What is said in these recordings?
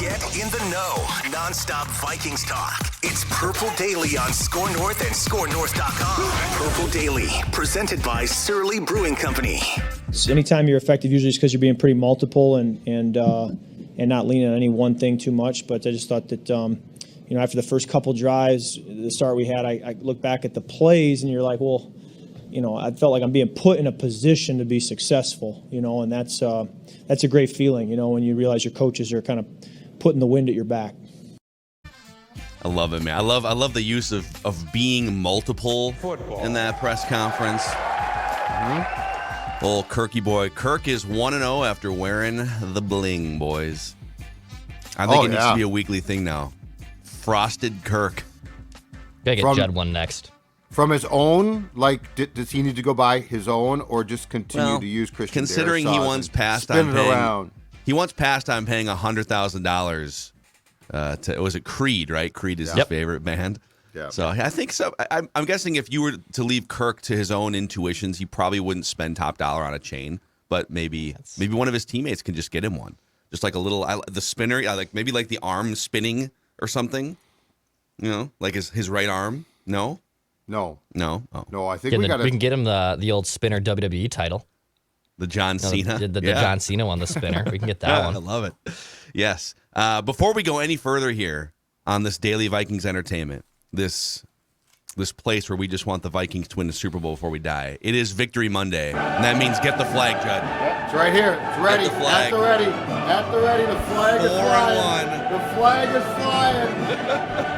Get in the know. Non-stop Vikings talk. It's Purple Daily on Score North and ScoreNorth.com. Purple Daily, presented by Surly Brewing Company. So anytime you're effective, usually it's because you're being pretty multiple and not leaning on any one thing too much. But I just thought that, after the first couple drives, the start we had, I look back at the plays and you're like, well, I felt like I'm being put in a position to be successful, and that's a great feeling, when you realize your coaches are kind of putting the wind at your back. I love it, man. I love the use of being multiple in that press conference. Old Kirky boy. Kirk is 1-0 after wearing the bling, boys. I think it needs to be a weekly thing now. Frosted Kirk. Gotta get Judd one next. From his own, does he need to go buy his own or just continue to use Christian considering he once passed on paying, he once passed on paying $100,000 was it Creed, right? Creed is his favorite band. Yeah. So I think so. I'm guessing if you were to leave Kirk to his own intuitions, he probably wouldn't spend top dollar on a chain, but maybe one of his teammates can just get him one. Just like a little, the spinner, maybe the arm spinning or something, like his right arm. No. Oh. No, I think we can get him the old spinner WWE title. The John Cena? The John Cena one, the spinner. We can get that one. I love it. Yes. Before we go any further here on this daily Vikings entertainment, this place where we just want the Vikings to win the Super Bowl before we die, it is Victory Monday. And that means get the flag, Judd. It's right here. It's ready. Get the flag. At the ready. The flag is flying. The flag is flying.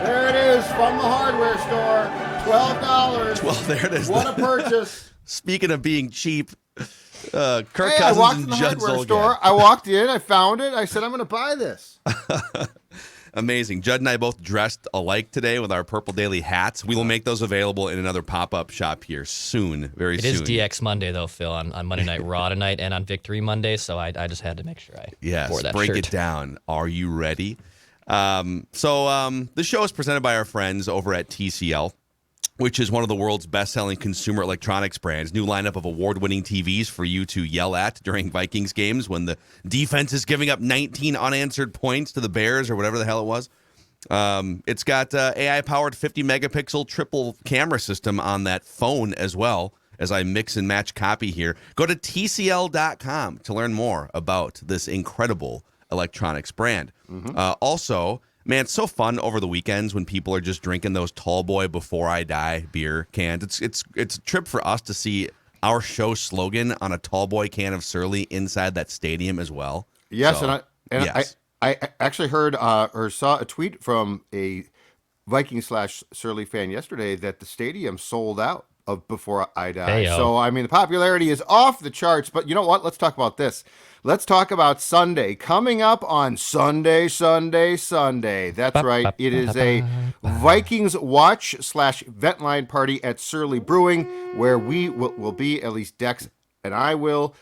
There it is from the hardware store. $12. Well, there it is. What a purchase. Speaking of being cheap, Kirk Cousins and Judd Zolgad. Store. I walked in. I found it. I said, I'm going to buy this. Amazing. Judd and I both dressed alike today with our Purple Daily hats. We will make those available in another pop-up shop here soon, very soon. It is DX Monday, though, Phil, on Monday Night Raw tonight and on Victory Monday, so I just had to make sure I wore that break shirt. it down. Are you ready? So this show is presented by our friends over at TCL, which is one of the world's best-selling consumer electronics brands. New lineup of award-winning TVs for you to yell at during Vikings games when the defense is giving up 19 unanswered points to the Bears or whatever the hell it was. It's got AI-powered 50-megapixel triple camera system on that phone as well, as I mix and match copy here. Go to TCL.com to learn more about this incredible electronics brand. Also, man, it's so fun over the weekends when people are just drinking those Tall Boy Before I Die beer cans. It's a trip for us to see our show slogan on a Tall Boy can of Surly inside that stadium as well. Yes, so, I actually heard or saw a tweet from a Viking/Surly fan yesterday that the stadium sold out of Before I Die. Hey-o. So, the popularity is off the charts. But you know what? Let's talk about this. Let's talk about Sunday. Coming up on Sunday. That's right. It is a Vikings watch/vent line party at Surly Brewing, where we will be, at least Dex and I will.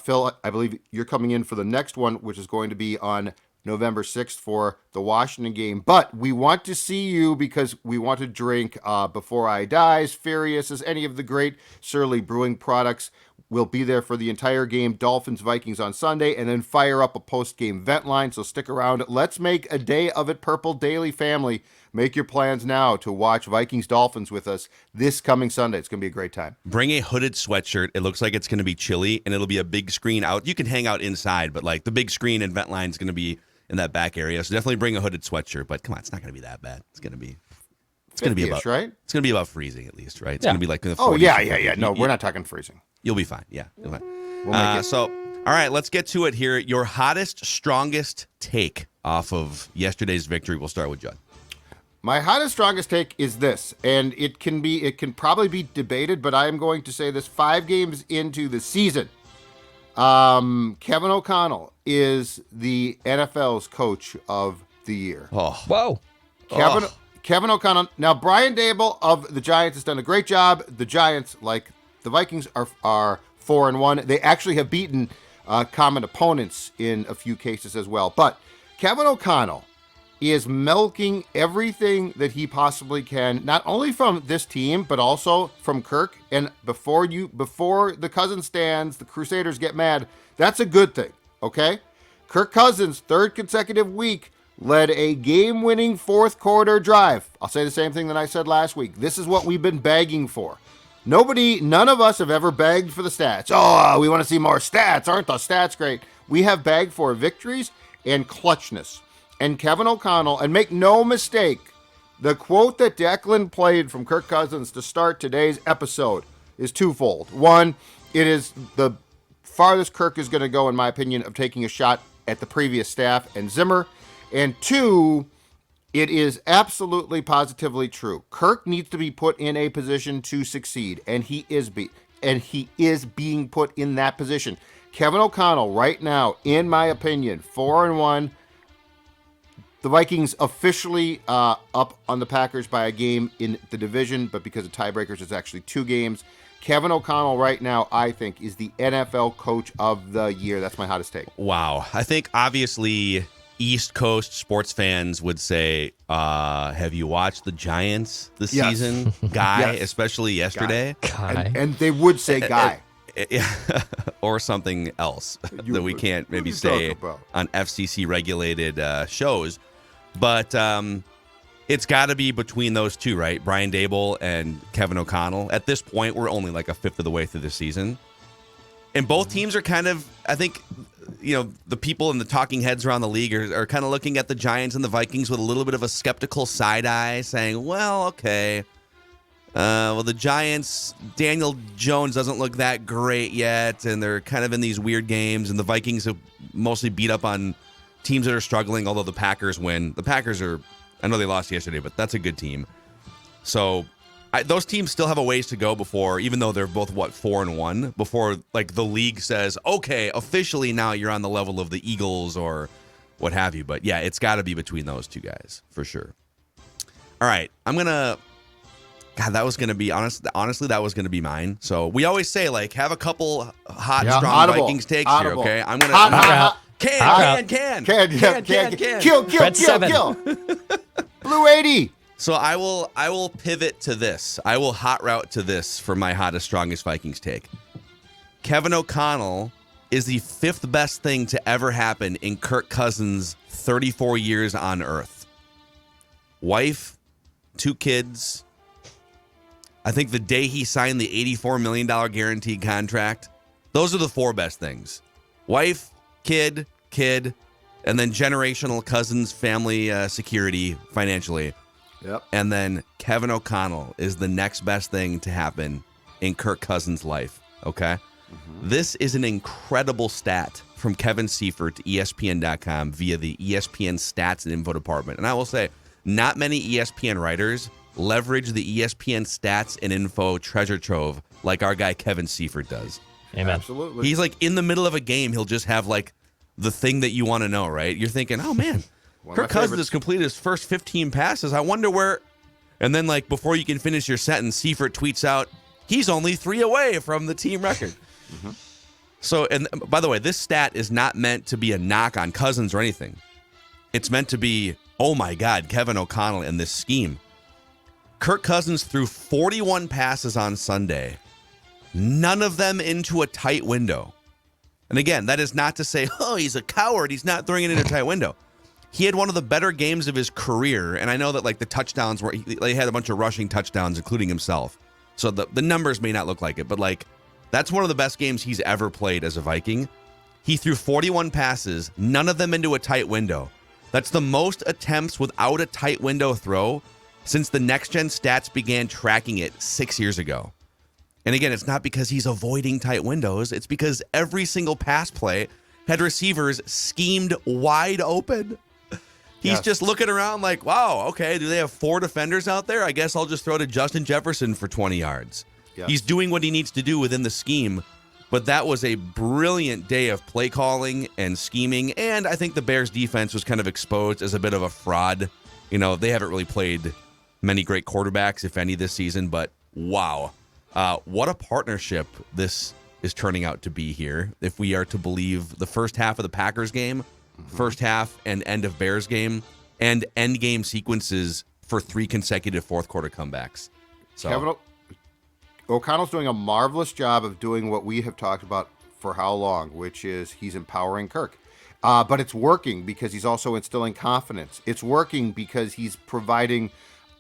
Phil, I believe you're coming in for the next one, which is going to be on November 6th for the Washington game. But we want to see you because we want to drink Before I Dies, Furious, any of the great Surly Brewing products. We'll be there for the entire game, Dolphins, Vikings on Sunday, and then fire up a post-game vent line, so stick around. Let's make a day of it, Purple Daily family. Make your plans now to watch Vikings-Dolphins with us this coming Sunday. It's going to be a great time. Bring a hooded sweatshirt. It looks like it's going to be chilly, and it'll be a big screen out. You can hang out inside, but the big screen and vent line is going to be in that back area, so definitely bring a hooded sweatshirt. But come on, it's not going to be that bad. It's going to be... It's going to be about right. It's going to be about freezing at least, right? It's going to be like in the 40s. Oh yeah. No, we're not talking freezing. You'll be fine. Yeah. You'll be fine. We'll make it. So, all right, let's get to it here. Your hottest, strongest take off of yesterday's victory. We'll start with Judd. My hottest, strongest take is this, and it can probably be debated, but I am going to say this: 5 games into the season, Kevin O'Connell is the NFL's coach of the year. Oh, whoa! Kevin O'Connell. Now, Brian Daboll of the Giants has done a great job. The Giants, like the Vikings, are 4-1. They actually have beaten common opponents in a few cases as well. But Kevin O'Connell is milking everything that he possibly can, not only from this team, but also from Kirk. And before the Cousins stands, the Crusaders get mad. That's a good thing, okay? Kirk Cousins, 3rd consecutive week led a game-winning fourth quarter drive. I'll say the same thing that I said last week. This is what we've been begging for. None of us have ever begged for the stats. Oh, we want to see more stats. Aren't the stats great? We have begged for victories and clutchness. And Kevin O'Connell, and make no mistake, the quote that Declan played from Kirk Cousins to start today's episode is twofold. One, it is the farthest Kirk is going to go, in my opinion, of taking a shot at the previous staff and Zimmer. And two, it is absolutely positively true. Kirk needs to be put in a position to succeed, and he is being put in that position. Kevin O'Connell right now, in my opinion, 4-1. The Vikings officially up on the Packers by a game in the division, but because of tiebreakers, it's actually 2 games. Kevin O'Connell right now, I think, is the NFL Coach of the Year. That's my hottest take. Wow. I think, obviously, East Coast sports fans would say, have you watched the Giants this season? Guy, Yes. Especially yesterday. Guy. And they would say Guy. Or something else that we can't maybe what are you say talking about? on FCC-regulated shows. But it's got to be between those two, right? Brian Daboll and Kevin O'Connell. At this point, we're only like a fifth of the way through the season. And both teams are kind of, I think, the people and the talking heads around the league are kind of looking at the Giants and the Vikings with a little bit of a skeptical side eye, saying, well, okay. The Giants, Daniel Jones doesn't look that great yet, and they're kind of in these weird games, and the Vikings have mostly beat up on teams that are struggling, although the Packers win. The Packers I know they lost yesterday, but that's a good team. So those teams still have a ways to go before, even though they're both, 4-1, before like the league says, okay, officially now you're on the level of the Eagles or what have you. But yeah, it's got to be between those two guys for sure. All right, God, that was going to be, honestly, that was going to be mine. So we always say, like, have a couple hot, strong audible, Vikings takes audible. here, okay? I'm going Hot, to... Can. Kill. Red 7. Blue 80. So I will pivot to this. I will hot route to this for my hottest, strongest Vikings take. Kevin O'Connell is the 5th best thing to ever happen in Kirk Cousins' 34 years on Earth. Wife, 2 kids. I think the day he signed the $84 million guaranteed contract, those are the 4 best things. Wife, kid, and then generational Cousins family security financially. Yep. And then Kevin O'Connell is the next best thing to happen in Kirk Cousins' life, okay? Mm-hmm. This is an incredible stat from Kevin Seifert to ESPN.com via the ESPN Stats and Info Department. And I will say, not many ESPN writers leverage the ESPN Stats and Info treasure trove like our guy Kevin Seifert does. Amen. Absolutely. He's like in the middle of a game, he'll just have like the thing that you want to know, right? You're thinking, oh man, Kirk Cousins has completed his first 15 passes. I wonder where. And then, like, before you can finish your sentence, Seifert tweets out, he's only 3 away from the team record. Mm-hmm. So, and by the way, this stat is not meant to be a knock on Cousins or anything. It's meant to be, oh my God, Kevin O'Connell in this scheme. Kirk Cousins threw 41 passes on Sunday, none of them into a tight window. And again, that is not to say, oh, he's a coward, he's not throwing it in a tight window. He had one of the better games of his career, and I know that like the touchdowns were, they had a bunch of rushing touchdowns, including himself. So the numbers may not look like it, but like that's one of the best games he's ever played as a Viking. He threw 41 passes, none of them into a tight window. That's the most attempts without a tight window throw since the Next Gen Stats began tracking it 6 years ago. And again, it's not because he's avoiding tight windows. It's because every single pass play had receivers schemed wide open. He's just looking around like, wow, okay, do they have 4 defenders out there? I guess I'll just throw to Justin Jefferson for 20 yards. Yes. He's doing what he needs to do within the scheme. But that was a brilliant day of play calling and scheming. And I think the Bears defense was kind of exposed as a bit of a fraud. You know, they haven't really played many great quarterbacks, if any, this season. But wow, what a partnership this is turning out to be here. If we are to believe the first half of the Packers game, first half and end of Bears game, and end game sequences for 3 consecutive fourth quarter comebacks. So Kevin O'Connell's doing a marvelous job of doing what we have talked about for how long, which is he's empowering Kirk. But it's working because he's also instilling confidence. It's working because he's providing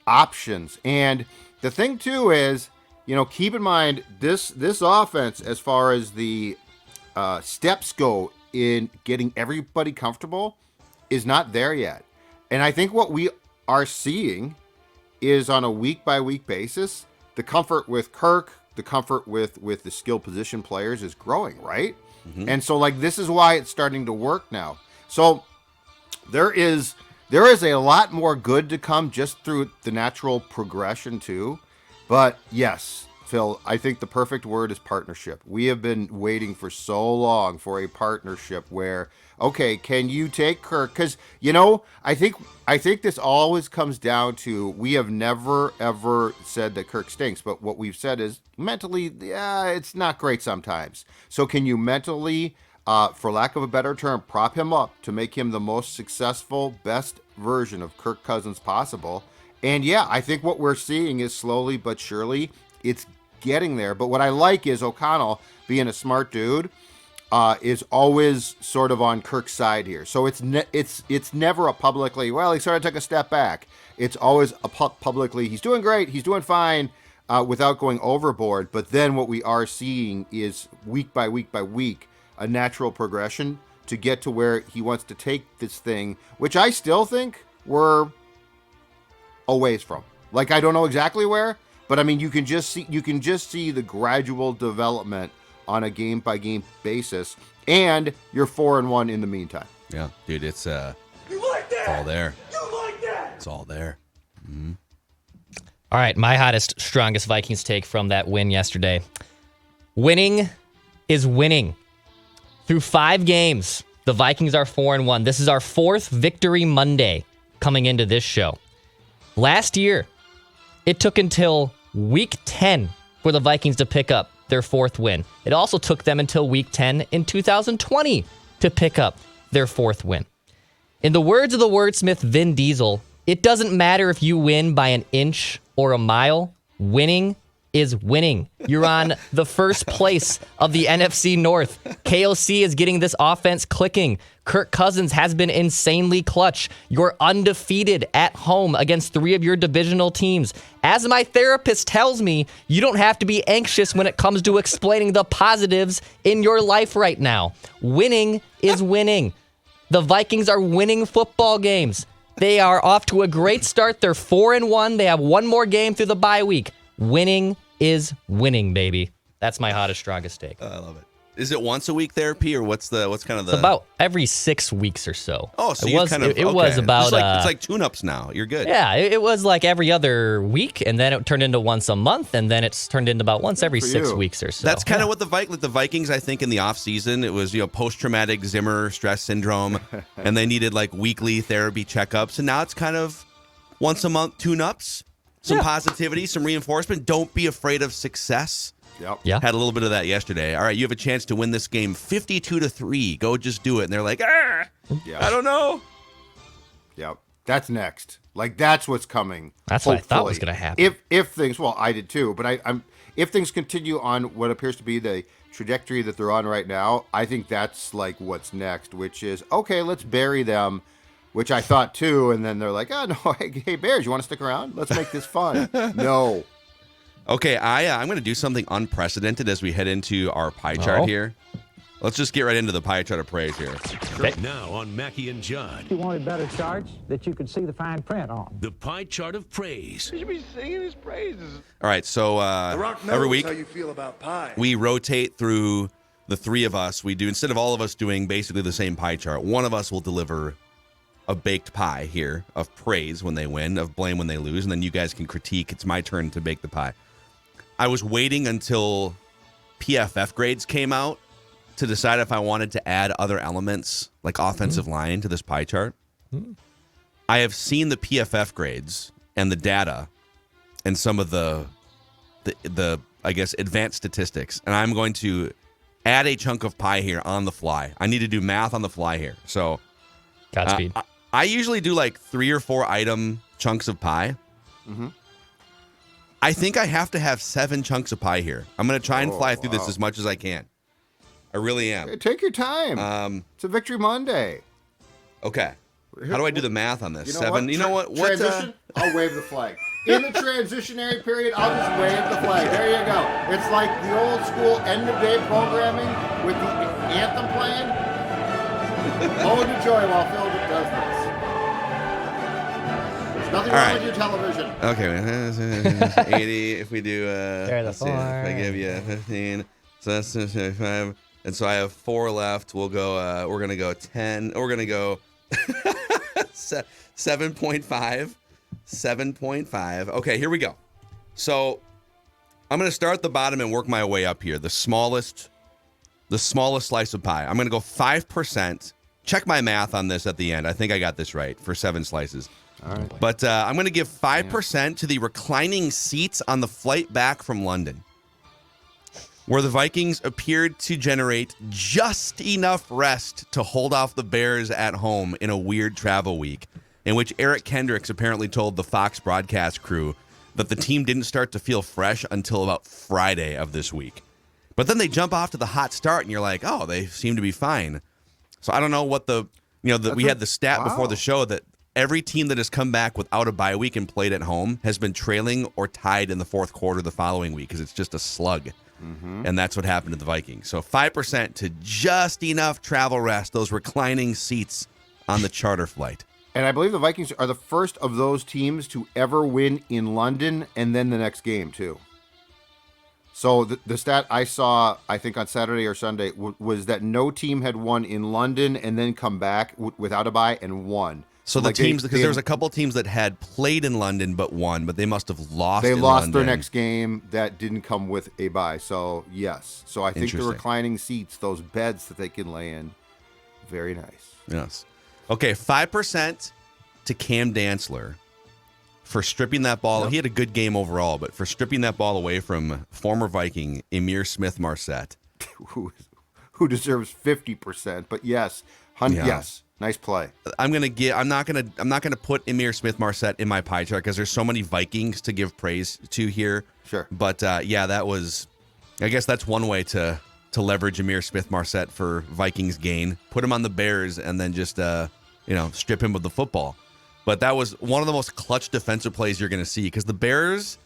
options. And the thing, too, is, keep in mind, this offense, as far as the steps go in getting everybody comfortable, is not there yet. And I think what we are seeing is on a week-by-week basis, the comfort with Kirk, the comfort with the skill position players is growing, right? Mm-hmm. And so, this is why it's starting to work now. So there is a lot more good to come just through the natural progression too. But yes, Phil, I think the perfect word is partnership. We have been waiting for so long for a partnership where, okay, can you take Kirk? Because, I think this always comes down to, we have never, ever said that Kirk stinks. But what we've said is mentally, it's not great sometimes. So can you mentally, for lack of a better term, prop him up to make him the most successful, best version of Kirk Cousins possible? And yeah, I think what we're seeing is slowly but surely, it's getting there. But what I like is O'Connell, being a smart dude, is always sort of on Kirk's side here. So it's never a publicly, well, he sort of took a step back. It's always a publicly, he's doing great, he's doing fine, without going overboard. But then what we are seeing is week by week by week, a natural progression to get to where he wants to take this thing, which I still think we're a ways from. I don't know exactly where, but I mean, you can just see the gradual development on a game by game basis, and you're 4-1 in the meantime. Yeah, dude, it's you like that? It's all there. You like that? It's all there. Mm-hmm. All right, my hottest, strongest Vikings take from that win yesterday. Winning is winning. Through 5 games, the Vikings are 4-1. This is our 4th victory Monday coming into this show. Last year, it took until week 10 for the Vikings to pick up their 4th win. It also took them until week 10 in 2020 to pick up their 4th win. In the words of the wordsmith Vin Diesel, it doesn't matter if you win by an inch or a mile. Winning is winning. You're on the first place of the NFC North. KOC is getting this offense clicking. Kirk Cousins has been insanely clutch. You're undefeated at home against 3 of your divisional teams. As my therapist tells me, you don't have to be anxious when it comes to explaining the positives in your life right now. Winning is winning. The Vikings are winning football games. They are off to a great start. They're 4-1. They have 1 more game through the bye week. Winning is winning, baby. That's my hottest, strongest take. I love it. Is it once a week therapy, or what's kind of the? It's about every 6 weeks or so. Oh, so it was about it's like tune-ups now. You're good. Yeah, it was like every other week, and then it turned into once a month, and then it's turned into about once every 6 weeks or so. That's kind of what the Vikings, I think, in the off season, it was post-traumatic Zimmer stress syndrome, and they needed weekly therapy checkups, and now it's kind of once a month tune-ups. Some positivity, some reinforcement. Don't be afraid of success. Yep. Yeah. Had a little bit of that yesterday. All right, you have a chance to win this game 52-3. Go just do it. And they're like, I don't know. Yep. That's next. That's what's coming. That's what I thought was going to happen. If things, well, I did too, but if things continue on what appears to be the trajectory that they're on right now, I think that's what's next, which is, okay, let's bury them. Which I thought too, and then they're like, "Oh no, hey Bears, you want to stick around? Let's make this fun." No. Okay, I'm going to do something unprecedented as we head into our pie chart here. Let's just get right into the pie chart of praise here. Okay. Now on Mackie and Judd. You wanted better charts that you could see the fine print on. The pie chart of praise. You should be singing his praises. All right, so every week how you feel about pie. We rotate through the 3 of us. We do, instead of all of us doing basically the same pie chart, one of us will deliver a baked pie here of praise when they win, of blame when they lose, and then you guys can critique. It's my turn to bake the pie. I was waiting until PFF grades came out to decide if I wanted to add other elements like offensive line to this pie chart. I have seen the PFF grades and the data and some of the I guess advanced statistics, and I'm going to add a chunk of pie here on the fly. I need to do math on the fly here. So Godspeed. I usually do 3 or 4 item chunks of pie. Mm-hmm. I think I have to have 7 chunks of pie here. I'm going to try and fly through this as much as I can. I really am. Hey, take your time. It's a Victory Monday. Okay. How do I do the math on this? You know 7. what? You know what? Transition? I'll wave the flag. In the transitionary period, I'll just wave the flag. There you go. It's like the old school end-of-day programming with the anthem playing. Ode to joy while Phil does this. There's nothing wrong with your television. Okay. 80. If we do, let's see, if I 4. give you 15, so that's 5. And so I have 4 left. We'll go, we're going to go 10. We're going to go 7.5. 7.5. Okay, here we go. So I'm going to start at the bottom and work my way up here. The smallest slice of pie. I'm going to go 5%. Check my math on this at the end. I think I got this right for 7 slices. All right. But I'm going to give 5% to the reclining seats on the flight back from London, where the Vikings appeared to generate just enough rest to hold off the Bears at home in a weird travel week, in which Eric Kendricks apparently told the Fox broadcast crew that the team didn't start to feel fresh until about Friday of this week. But then they jump off to the hot start, and you're like, oh, they seem to be fine. So I don't know what we had the stat before the show that every team that has come back without a bye week and played at home has been trailing or tied in the fourth quarter the following week because it's just a slug. Mm-hmm. And that's what happened to the Vikings. So 5% to just enough travel rest, those reclining seats on the charter flight. And I believe the Vikings are the first of those teams to ever win in London and then the next game, too. So the stat I saw, I think on Saturday or Sunday, was that no team had won in London and then come back without a bye and won. So the teams, because there was a couple teams that had played in London but won, but they must have lost. They lost London. their next game that didn't come with a bye. So yes, so I think the reclining seats, those beds that they can lay in, very nice. Yes. Okay, 5% to Cam Dantzler for stripping that ball. Yep. He had a good game overall, but for stripping that ball away from former Viking Emir Smith-Marset, who deserves 50%. But yes, yes. Nice play. I'm not gonna put Emir Smith-Marset in my pie chart because there's so many Vikings to give praise to here. Sure. But that was, I guess that's one way to leverage Emir Smith-Marset for Vikings gain. Put him on the Bears and then just strip him of the football. But that was one of the most clutch defensive plays you're gonna see because the Bears,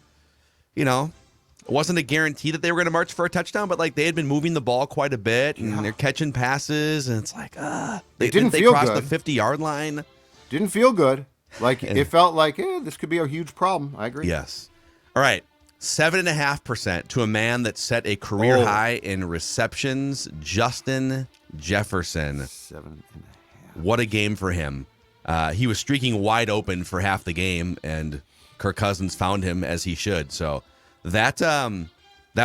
it wasn't a guarantee that they were going to march for a touchdown, but like they had been moving the ball quite a bit and they're catching passes, and it's like, they crossed the 50-yard line. Didn't feel good. Like it felt like this could be a huge problem. I agree. Yes. All right. 7.5% to a man that set a career high in receptions, Justin Jefferson. 7.5. What a game for him. He was streaking wide open for half the game, and Kirk Cousins found him as he should. So that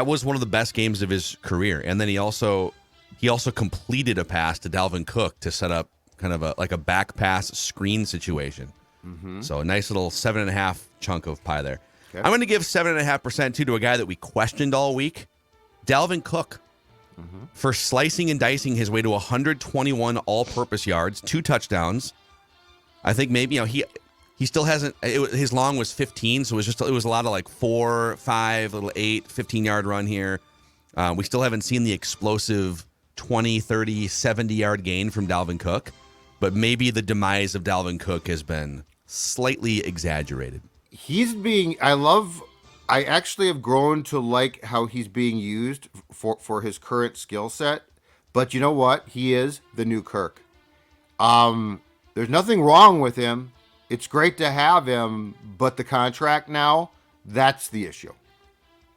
was one of the best games of his career. And then he also completed a pass to Dalvin Cook to set up kind of a back pass screen situation. Mm-hmm. So a nice little 7.5 chunk of pie there. Okay. I'm going to give 7.5% to a guy that we questioned all week, Dalvin Cook, for slicing and dicing his way to 121 all-purpose yards, 2 touchdowns. I think maybe he still hasn't. His long was 15, so it was a lot of like 4, 5, little 8, 15-yard run here. We still haven't seen the explosive 20, 30, 70-yard gain from Dalvin Cook, but maybe the demise of Dalvin Cook has been slightly exaggerated. I actually have grown to like how he's being used for his current skill set, but you know what? He is the new Kirk. There's nothing wrong with him. It's great to have him, but the contract now, that's the issue.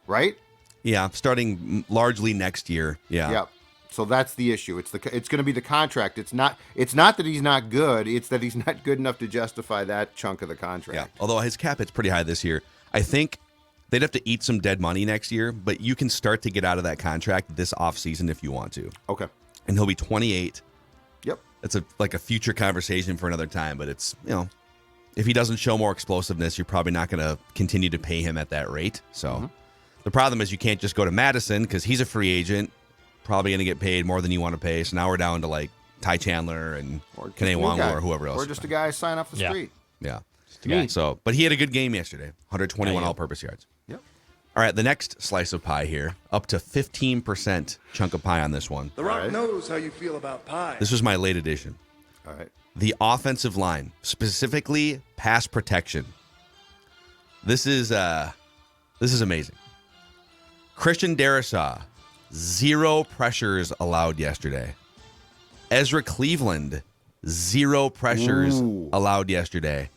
Right? Yeah, starting largely next year. Yeah. Yep. So that's the issue. It's going to be the contract. It's not that he's not good. It's that he's not good enough to justify that chunk of the contract. Yeah. Although his cap hit's pretty high this year. I think they'd have to eat some dead money next year, but you can start to get out of that contract this offseason if you want to. Okay. And he'll be 28. Yep. It's a future conversation for another time, but it's, if he doesn't show more explosiveness, you're probably not going to continue to pay him at that rate. So the problem is you can't just go to Madison because he's a free agent, probably going to get paid more than you want to pay. So now we're down to like Ty Chandler and Kene Nwangwu or whoever else. Or just a guy sign off the street. Yeah. So, but he had a good game yesterday, 121 all-purpose yards. Yep. All right, the next slice of pie here, up to 15% chunk of pie on this one. The Rock right. knows how you feel about pie. This was my late edition. All right. The offensive line, specifically pass protection. This is amazing. Christian Darrisaw, 0 pressures allowed yesterday. Ezra Cleveland, 0 pressures allowed yesterday.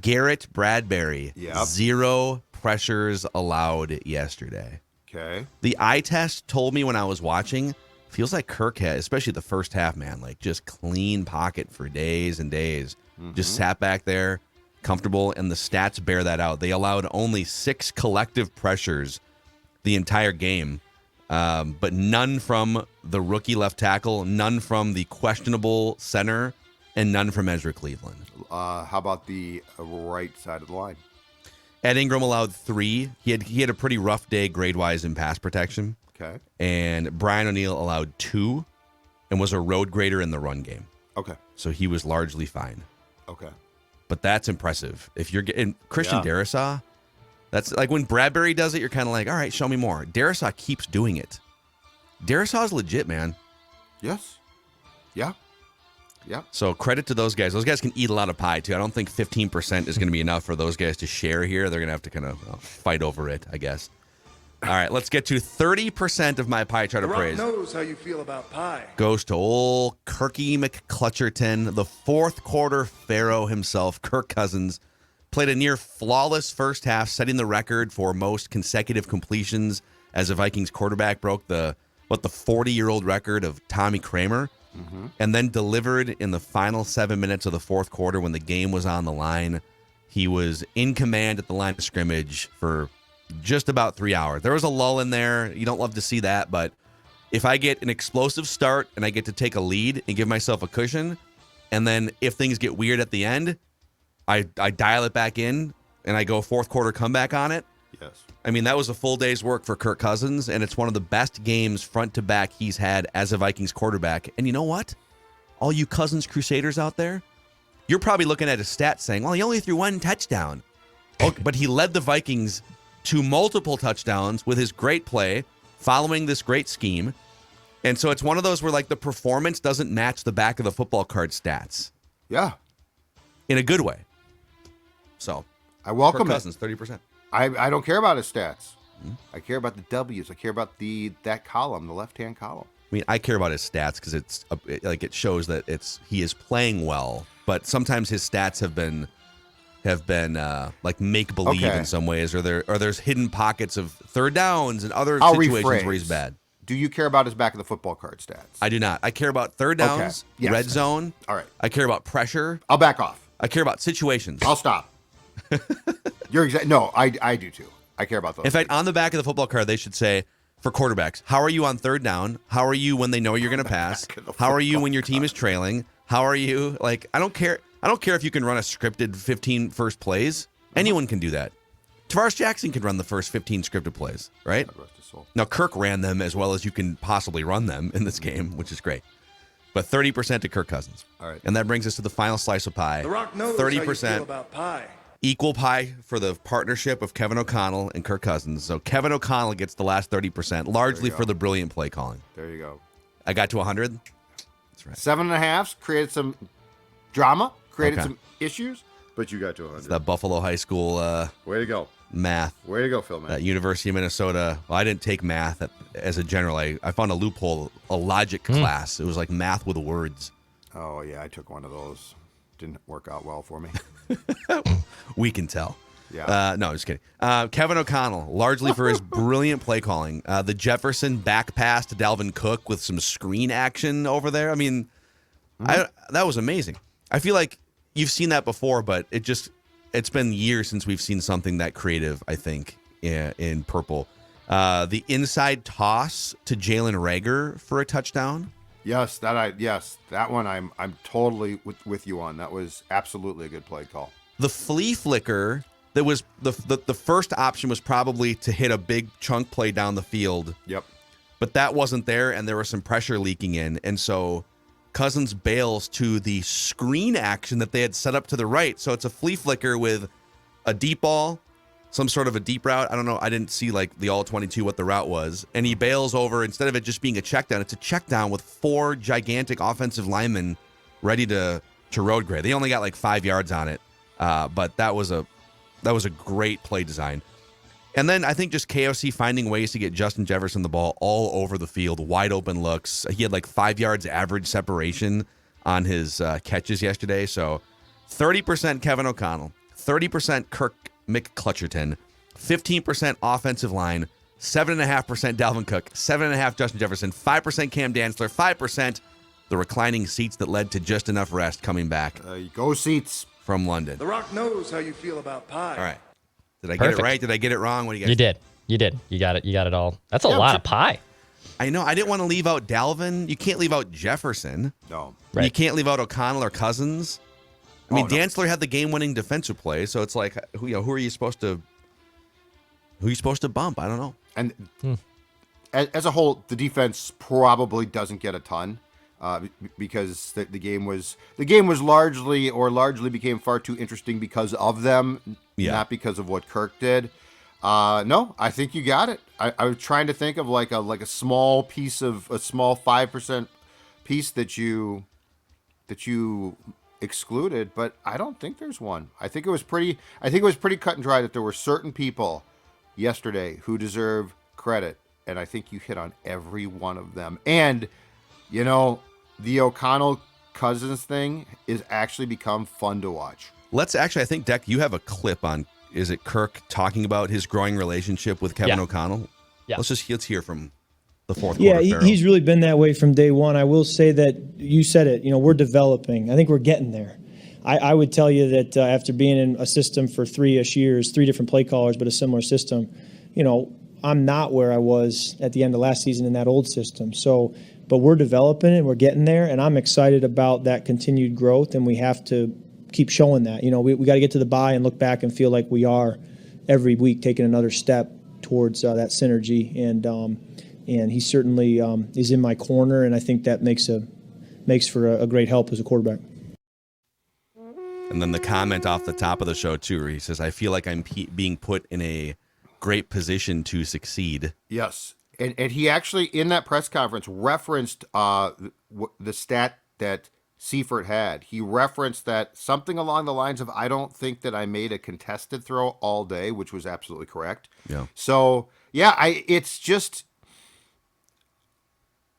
Garrett Bradbury, Yep. 0 pressures allowed yesterday. Okay. The eye test told me when I was watching, feels like Kirk had, especially the first half, man, like just clean pocket for days and days. Just sat back there, comfortable, and the stats bear that out. They allowed only 6 collective pressures the entire game, but none from the rookie left tackle, none from the questionable center, and none from Ezra Cleveland. How about the right side of the line? Ed Ingram allowed 3. He had a pretty rough day grade-wise in pass protection. Okay. And Brian O'Neill allowed 2 and was a road grader in the run game. Okay. So he was largely fine. Okay. But that's impressive. If you're getting Christian Yeah. Darrisaw, that's like when Bradbury does it, you're kind of like, all right, show me more. Darrisaw keeps doing it. Darrisaw's legit, man. Yes. Yeah. Yeah. So credit to those guys. Those guys can eat a lot of pie, too. I don't think 15% is going to be enough for those guys to share here. They're going to have to kind of fight over it, I guess. All right, let's get to 30% of my pie chart The of Rock praise. knows how you feel about pie. Goes to old Kirky McClutcherton, the fourth quarter pharaoh himself, Kirk Cousins. Played a near flawless first half, setting the record for most consecutive completions as a Vikings quarterback, broke the 40-year-old record of Tommy Kramer, and then delivered in the final 7 minutes of the fourth quarter when the game was on the line. He was in command at the line of scrimmage for just about 3 hours. There was a lull in there. You don't love to see that, but if I get an explosive start and I get to take a lead and give myself a cushion, and then if things get weird at the end, I dial it back in and I go fourth quarter comeback on it. Yes. I mean, that was a full day's work for Kirk Cousins, and it's one of the best games front to back he's had as a Vikings quarterback. And you know what? All you Cousins Crusaders out there, you're probably looking at his stats saying, well, he only threw 1 touchdown. Oh, but he led the Vikings to multiple touchdowns with his great play, following this great scheme. And so it's one of those where, like, the performance doesn't match the back of the football card stats Yeah. in a good way. So, I welcome Kirk it. Cousins, 30%. I don't care about his stats. I care about the W's. I care about that column, the left-hand column. I mean, I care about his stats because it shows that he is playing well. But sometimes his stats have been like make believe Okay. in some ways, or there's hidden pockets of third downs and other I'll situations rephrase. where he's bad. Do you care about his back of the football card stats? I do not. I care about third downs, Yes. red zone. All right. I care about pressure. I'll back off. I care about situations. I'll stop. You're No, I do too. I care about those. In fact, on the back of the football card, they should say, for quarterbacks, how are you on third down? How are you when they know you're going to pass? How are you when your team is trailing? How are you? Like, I don't care if you can run a scripted 15 first plays. Anyone can do that. Tavares Jackson can run the first 15 scripted plays, right? God rest his soul. Now, Kirk ran them as well as you can possibly run them in this game, which is great. But 30% to Kirk Cousins. All right. And that brings us to the final slice of pie. The Rock knows how you 30%. feel about pie. Equal pie for the partnership of Kevin O'Connell and Kirk Cousins. So Kevin O'Connell gets the last 30%, largely for the brilliant play calling. There you go. I got to 100. That's right. 7.5 created some drama, created Okay. some issues, but you got to 100. That Buffalo High School Way to go. math. Way to go, Phil, man. That University of Minnesota. Well, I didn't take math as a general. I found a loophole, a logic class. It was like math with words. Oh, yeah, I took one of those. Didn't work out well for me. We can tell. Yeah. No, just kidding. Kevin O'Connell, largely for his brilliant play calling. The Jefferson back pass to Dalvin Cook with some screen action over there. I mean, that was amazing. I feel like you've seen that before, but it's been years since we've seen something that creative, I think, in purple. The inside toss to Jalen Reagor for a touchdown. Yes, that one I'm totally with you on. That was absolutely a good play call. The flea flicker, that was the first option was probably to hit a big chunk play down the field. Yep. But that wasn't there, and there was some pressure leaking in. And so Cousins bails to the screen action that they had set up to the right. So it's a flea flicker with a deep ball, some sort of a deep route. I don't know. I didn't see like the all 22 what the route was. And he bails over, instead of it just being a check down, it's a check down with 4 gigantic offensive linemen ready to road grade. They only got like 5 yards on it. But that was a great play design. And then I think just KOC finding ways to get Justin Jefferson the ball all over the field, wide open looks. He had like 5 yards average separation on his catches yesterday. So 30% Kevin O'Connell, 30% Kirk McClutcherton, 15% offensive line, 7.5% Dalvin Cook, 7.5% Justin Jefferson, 5% Cam Dantzler, 5% the reclining seats that led to just enough rest coming back. You go seats from London. The Rock knows how you feel about pie. All right. Did I get it right? Did I get it wrong? What do you guys? You did. You got it. You got it all. That's a lot of pie. I know. I didn't want to leave out Dalvin. You can't leave out Jefferson. No. Right. You can't leave out O'Connell or Cousins. I mean, Dantzler had the game-winning defensive play, so it's like, who are you supposed to bump? I don't know. And as a whole, the defense probably doesn't get a ton because the game was largely became far too interesting because of them, not because of what Kirk did. No, I think you got it. I was trying to think of like a small piece of a small 5% piece that you excluded, but I don't think there's one. I think it was pretty cut and dry that there were certain people yesterday who deserve credit, and I think you hit on every one of them. And the O'Connell Cousins thing is actually become fun to watch. Let's actually, I think, Deck, you have a clip on, is it Kirk talking about his growing relationship with Kevin O'Connell? Yeah. Let's hear from the fourth quarter. Yeah, he's really been that way from day one. I will say that you said it, we're developing. I think we're getting there. I would tell you that after being in a system for 3-ish years, 3 different play callers, but a similar system, I'm not where I was at the end of last season in that old system. So, but we're developing and we're getting there, and I'm excited about that continued growth, and we have to keep showing that. We got to get to the bye and look back and feel like we are every week taking another step towards that synergy, and he certainly is in my corner, and I think that makes for a great help as a quarterback. And then the comment off the top of the show too, where he says, "I feel like I'm being put in a great position to succeed." Yes, and he actually in that press conference referenced the stat that Seifert had. He referenced that something along the lines of, "I don't think that I made a contested throw all day," which was absolutely correct. Yeah. So it's just.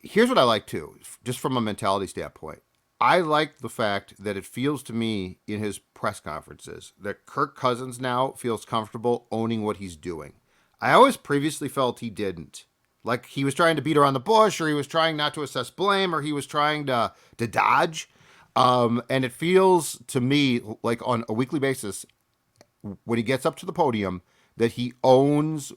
Here's what I like too, just from a mentality standpoint. I like the fact that it feels to me in his press conferences that Kirk Cousins now feels comfortable owning what he's doing. I always previously felt he didn't. Like he was trying to beat around the bush, or he was trying not to assess blame, or he was trying to dodge. And it feels to me like on a weekly basis, when he gets up to the podium, that he owns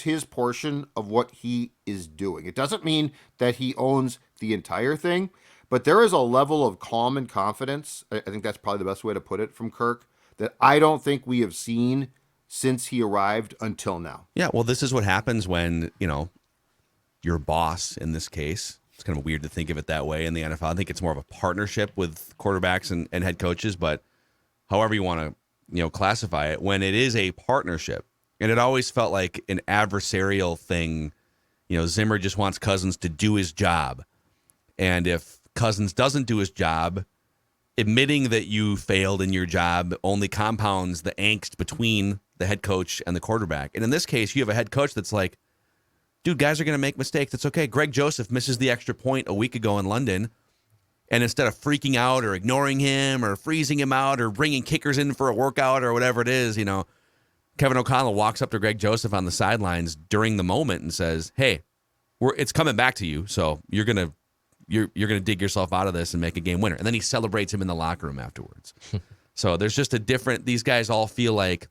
his portion of what he is doing. It doesn't mean that he owns the entire thing, but there is a level of calm and confidence, I think that's probably the best way to put it, from Kirk, that I don't think we have seen since he arrived until now. Yeah, well, this is what happens when, your boss, in this case, it's kind of weird to think of it that way in the NFL. I think it's more of a partnership with quarterbacks and head coaches, but however you want to, classify it, when it is a partnership, and it always felt like an adversarial thing, Zimmer just wants Cousins to do his job. And if Cousins doesn't do his job, admitting that you failed in your job only compounds the angst between the head coach and the quarterback. And in this case, you have a head coach that's like, dude, guys are going to make mistakes. It's okay. Greg Joseph misses the extra point a week ago in London. And instead of freaking out or ignoring him or freezing him out or bringing kickers in for a workout or whatever it is, Kevin O'Connell walks up to Greg Joseph on the sidelines during the moment and says, "Hey, it's coming back to you. So you're gonna dig yourself out of this and make a game winner." And then he celebrates him in the locker room afterwards. So there's just these guys all feel like,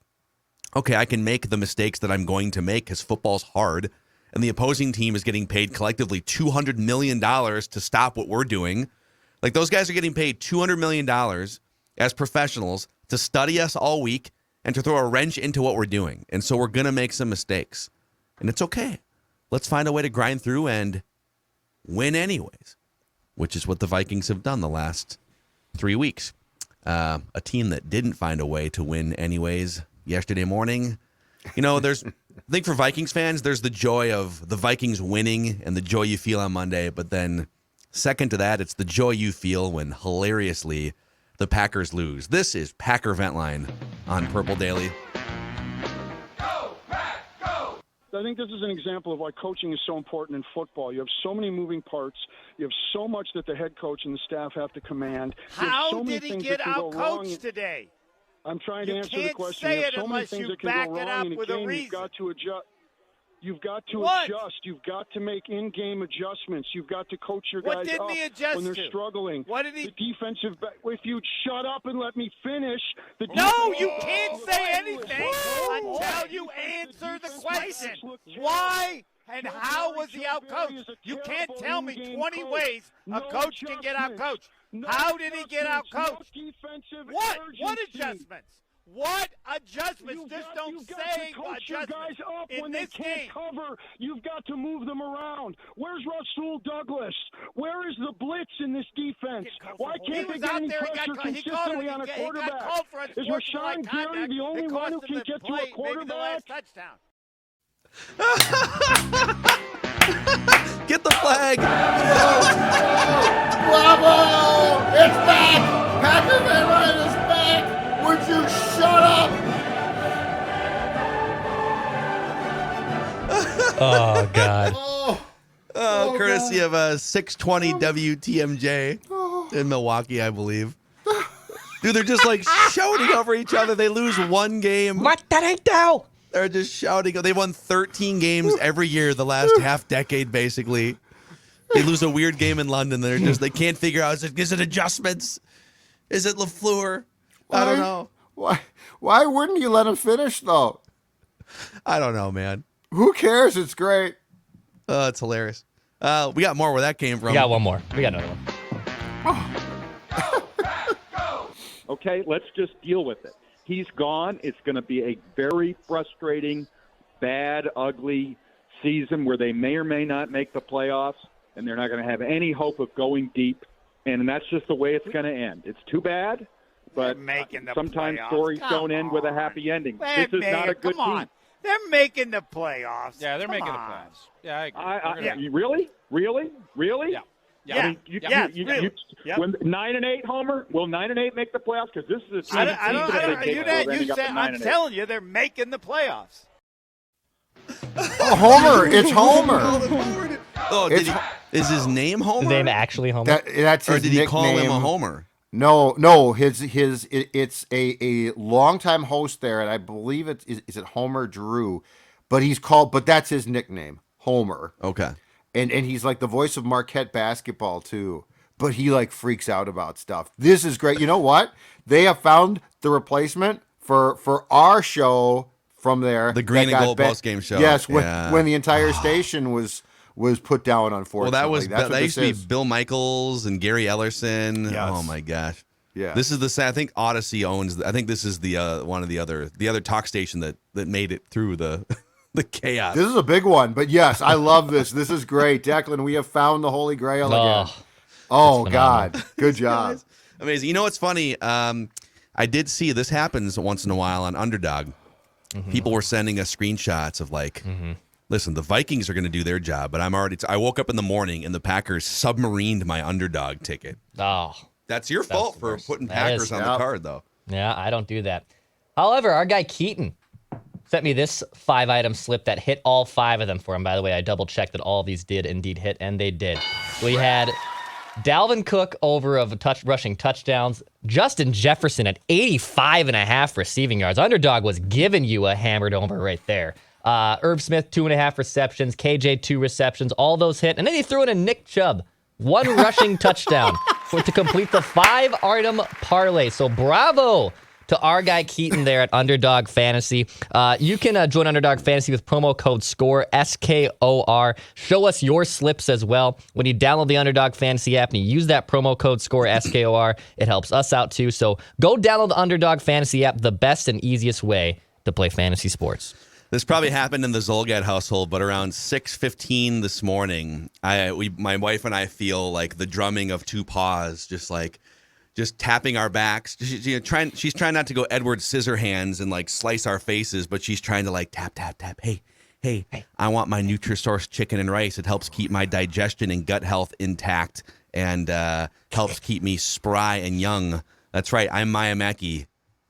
okay, I can make the mistakes that I'm going to make because football's hard, and the opposing team is getting paid collectively $200 million to stop what we're doing. Like those guys are getting paid $200 million as professionals to study us all week and to throw a wrench into what we're doing. And so we're going to make some mistakes. And it's okay. Let's find a way to grind through and win anyways, which is what the Vikings have done the last 3 weeks. A team that didn't find a way to win anyways yesterday morning. You know, I think for Vikings fans, there's the joy of the Vikings winning and the joy you feel on Monday. But then second to that, it's the joy you feel when hilariously the Packers lose. This is Packer Vent Line on Purple Daily. I think this is an example of why coaching is so important in football. You have so many moving parts. You have so much that the head coach and the staff have to command. How did he get out-coached today? I'm trying to answer the question. You You can't have so say it many unless things you that can back go it wrong up in a with a game. reason. You've got to adjust. You've got to What? adjust. You've got to make in-game adjustments. You've got to coach your What guys didn't up he adjust when they're to? struggling. What did he? The defensive back. If you'd shut up and let me finish. No, you can't say anything until you answer the question. Why and how was he out-coached? You can't tell me 20 ways a coach can get out-coached. How did he get out-coached? What? What adjustments? What adjustments? Just don't say adjustments. In this game, cover, you've got to move them around. Where's Rasul Douglas? Where is the blitz in this defense? Why can't they get any pressure consistently on a quarterback? Is Rashawn Gary the only one who can get to a quarterback? Get the flag. Bravo! It's back! Packer Van Ryan is back! Would you shut up? Oh, God. Oh, courtesy of a 620 WTMJ in Milwaukee, I believe. Dude, they're just like shouting over each other. They lose one game. They're just shouting. They won 13 games every year the last half decade, basically. They lose a weird game in London. They can't figure out, is it adjustments? Is it LaFleur? I don't know. Why wouldn't you let him finish, though? I don't know, man. Who cares? It's great. It's hilarious. We got more where that came from. We got one more. We got another one. Okay, let's just deal with it. He's gone. It's going to be a very frustrating, bad, ugly season where they may or may not make the playoffs, and they're not going to have any hope of going deep. And that's just the way it's going to end. It's too bad, but sometimes stories don't end with a happy ending. This is not a good team. They're making the playoffs. Yeah, they're making the playoffs. Yeah, I agree. Really? Yeah. Yeah. I mean, when 9-8, Homer, will 9-8 make the playoffs? Because this is a team. I'm telling you, they're making the playoffs. Oh, Homer! It's Homer. Oh, is his name Homer? His name actually Homer? That's his or did he call him a Homer? No. It's a longtime host there, and I believe is it Homer Drew, but that's his nickname, Homer. Okay. And he's like the voice of Marquette basketball too. But he like freaks out about stuff. This is great. You know what? They have found the replacement for our show from there. The Green and Gold post game show. Yes, when the entire station was put down, unfortunately. Well, that used to be Bill Michaels and Gary Ellerson. Yes. Oh my gosh. Yeah. This is I think Odyssey owns. I think this is the one of the other talk station that made it through the chaos. This is a big one, but yes, I love this. This is great. Declan, we have found the Holy Grail again. Oh, God. Good job. Amazing. You know what's funny? I did see this happens once in a while on Underdog. Mm-hmm. People were sending us screenshots of like, listen, the Vikings are going to do their job, but I woke up in the morning and the Packers submarined my Underdog ticket. Oh. That's your fault for putting Packers on the card, though. Yeah, I don't do that. However, our guy Keaton sent me this 5-item slip that hit all 5 of them for him. By the way, I double-checked that all of these did indeed hit, and they did. We had Dalvin Cook over of rushing touchdowns. Justin Jefferson at 85.5 receiving yards. Underdog was giving you a hammered over right there. Irv Smith, 2.5 receptions. KJ, 2 receptions. All those hit. And then he threw in a Nick Chubb. 1 rushing touchdown to complete the 5-item parlay. So bravo to our guy Keaton there at Underdog Fantasy. You can join Underdog Fantasy with promo code SCORE, SKOR. Show us your slips as well. When you download the Underdog Fantasy app and you use that promo code SCORE, SKOR, it helps us out too. So go download the Underdog Fantasy app, the best and easiest way to play fantasy sports. This probably happened in the Zolgad household, but around 6:15 this morning, my wife and I feel like the drumming of 2 paws, just just tapping our backs. She's trying not to go Edward Scissorhands and like slice our faces, but she's trying to like tap, tap, tap. Hey, I want my Nutrisource chicken and rice. It helps keep my digestion and gut health intact and helps keep me spry and young. That's right. I'm Maya Mackey.